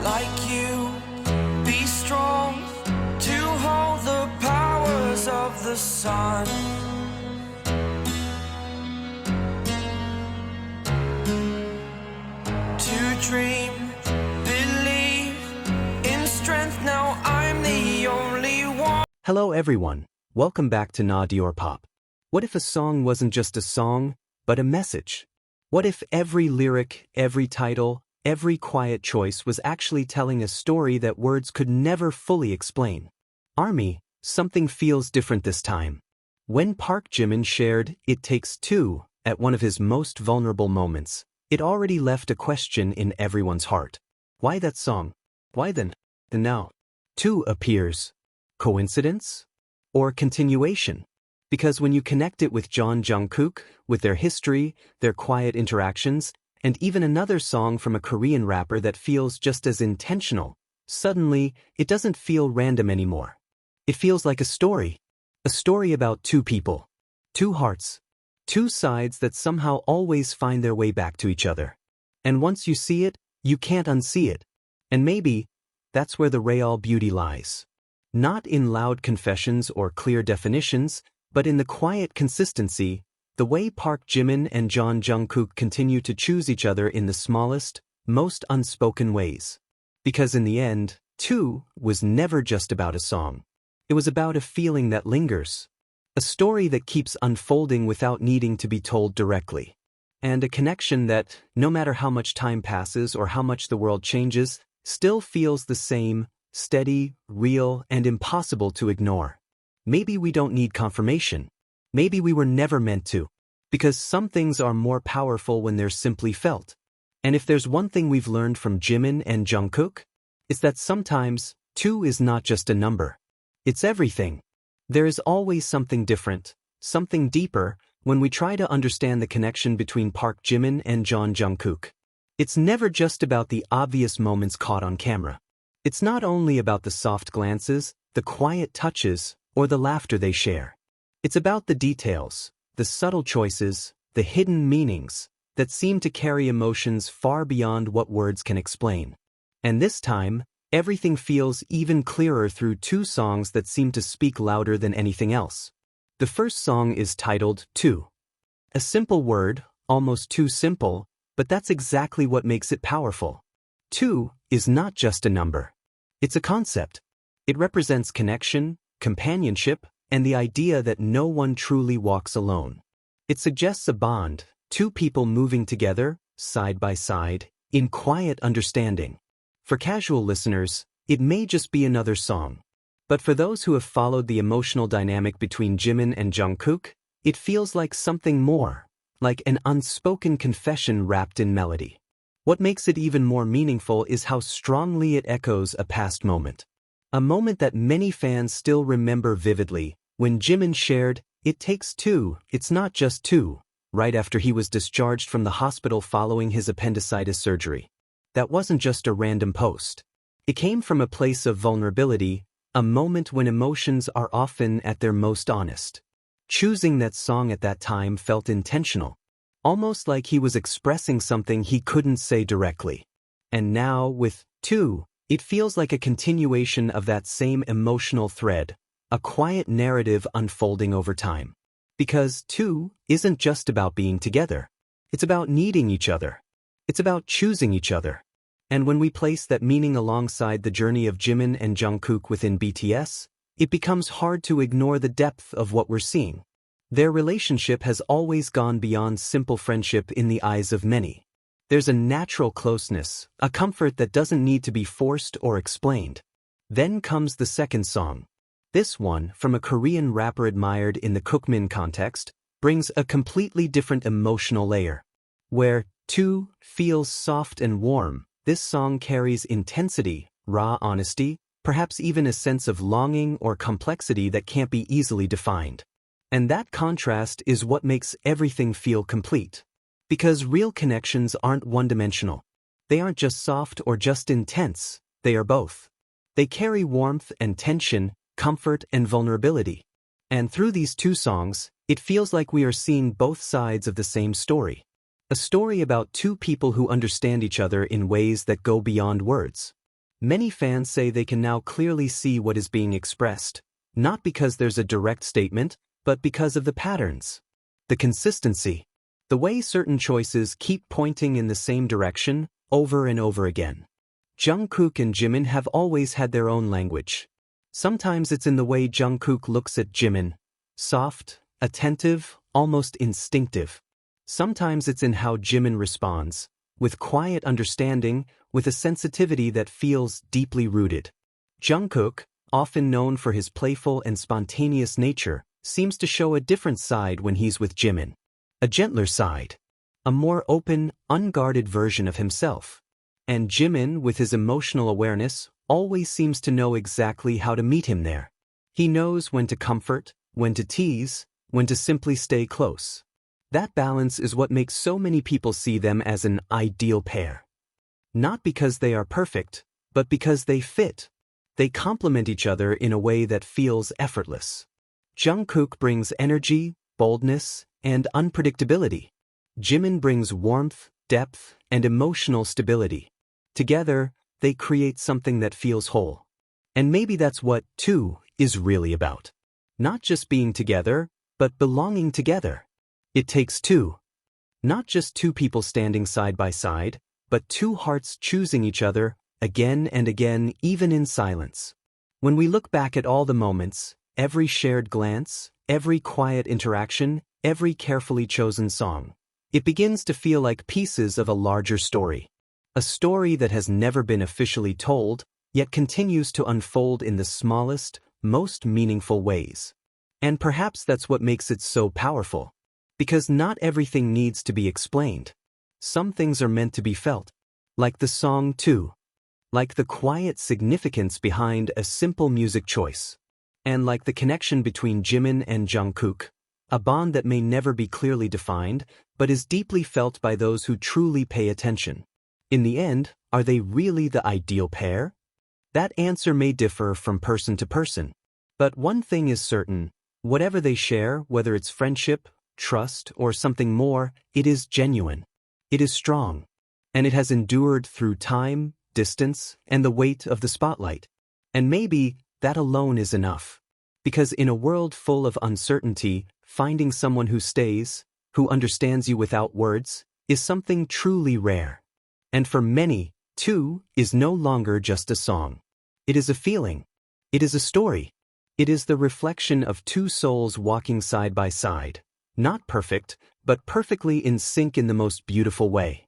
like you. Be strong to hold the powers of the sun. To dream, believe in strength. Now I'm the only one. Hello everyone, welcome back to Na Dior Pop. What if a song wasn't just a song, but a message? What if every lyric, every title, every quiet choice was actually telling a story that words could never fully explain? ARMY, something feels different this time. When Park Jimin shared "It Takes Two" at one of his most vulnerable moments, it already left a question in everyone's heart. Why that song? Why then? The now. Two appears. Coincidence? Or continuation? Because when you connect it with Jimin and Jungkook, with their history, their quiet interactions, and even another song from a Korean rapper that feels just as intentional, suddenly, it doesn't feel random anymore. It feels like a story. A story about two people. Two hearts. Two sides that somehow always find their way back to each other. And once you see it, you can't unsee it. And maybe, that's where the real beauty lies. Not in loud confessions or clear definitions, but in the quiet consistency, the way Park Jimin and Jeon and Jungkook continue to choose each other in the smallest, most unspoken ways. Because in the end, Two was never just about a song. It was about a feeling that lingers. A story that keeps unfolding without needing to be told directly. And a connection that, no matter how much time passes or how much the world changes, still feels the same, steady, real, and impossible to ignore. Maybe we don't need confirmation. Maybe we were never meant to. Because some things are more powerful when they're simply felt. And if there's one thing we've learned from Jimin and Jungkook, it's that sometimes, two is not just a number. It's everything. There is always something different, something deeper, when we try to understand the connection between Park Jimin and Jeon and Jungkook. It's never just about the obvious moments caught on camera. It's not only about the soft glances, the quiet touches, or the laughter they share. It's about the details, the subtle choices, the hidden meanings, that seem to carry emotions far beyond what words can explain. And this time, everything feels even clearer through two songs that seem to speak louder than anything else. The first song is titled Two. A simple word, almost too simple, but that's exactly what makes it powerful. Two is not just a number. It's a concept. It represents connection, companionship, and the idea that no one truly walks alone. It suggests a bond, two people moving together, side by side, in quiet understanding. For casual listeners, it may just be another song. But for those who have followed the emotional dynamic between Jimin and Jungkook, it feels like something more, like an unspoken confession wrapped in melody. What makes it even more meaningful is how strongly it echoes a past moment. A moment that many fans still remember vividly, when Jimin shared, "It takes two, it's not just two," right after he was discharged from the hospital following his appendicitis surgery. That wasn't just a random post. It came from a place of vulnerability, a moment when emotions are often at their most honest. Choosing that song at that time felt intentional, almost like he was expressing something he couldn't say directly. And now, with Two, it feels like a continuation of that same emotional thread, a quiet narrative unfolding over time. Because Two isn't just about being together. It's about needing each other. It's about choosing each other. And when we place that meaning alongside the journey of Jimin and Jungkook within BTS, it becomes hard to ignore the depth of what we're seeing. Their relationship has always gone beyond simple friendship in the eyes of many. There's a natural closeness, a comfort that doesn't need to be forced or explained. Then comes the second song. This one, from a Korean rapper admired in the Kookmin context, brings a completely different emotional layer. Where Two feels soft and warm, this song carries intensity, raw honesty, perhaps even a sense of longing or complexity that can't be easily defined. And that contrast is what makes everything feel complete. Because real connections aren't one-dimensional. They aren't just soft or just intense, they are both. They carry warmth and tension, comfort and vulnerability. And through these two songs, it feels like we are seeing both sides of the same story. A story about two people who understand each other in ways that go beyond words. Many fans say they can now clearly see what is being expressed, not because there's a direct statement, but because of the patterns. The consistency. The way certain choices keep pointing in the same direction, over and over again. Jungkook and Jimin have always had their own language. Sometimes it's in the way Jungkook looks at Jimin. Soft, attentive, almost instinctive. Sometimes it's in how Jimin responds, with quiet understanding, with a sensitivity that feels deeply rooted. Jungkook, often known for his playful and spontaneous nature, seems to show a different side when he's with Jimin. A gentler side. A more open, unguarded version of himself. And Jimin, with his emotional awareness, always seems to know exactly how to meet him there. He knows when to comfort, when to tease, when to simply stay close. That balance is what makes so many people see them as an ideal pair. Not because they are perfect, but because they fit. They complement each other in a way that feels effortless. Jungkook brings energy, boldness, and unpredictability. Jimin brings warmth, depth, and emotional stability. Together, they create something that feels whole. And maybe that's what two is really about. Not just being together, but belonging together. It takes two. Not just two people standing side by side, but two hearts choosing each other, again and again, even in silence. When we look back at all the moments, every shared glance, every quiet interaction, every carefully chosen song, it begins to feel like pieces of a larger story. A story that has never been officially told, yet continues to unfold in the smallest, most meaningful ways. And perhaps that's what makes it so powerful. Because not everything needs to be explained. Some things are meant to be felt. Like the song Two. Like the quiet significance behind a simple music choice. And like the connection between Jimin and Jungkook. A bond that may never be clearly defined, but is deeply felt by those who truly pay attention. In the end, are they really the ideal pair? That answer may differ from person to person. But one thing is certain, whatever they share, whether it's friendship, trust, or something more, it is genuine. It is strong. And it has endured through time, distance, and the weight of the spotlight. And maybe that alone is enough. Because in a world full of uncertainty, finding someone who stays, who understands you without words, is something truly rare. And for many, Two is no longer just a song. It is a feeling. It is a story. It is the reflection of two souls walking side by side. Not perfect, but perfectly in sync in the most beautiful way.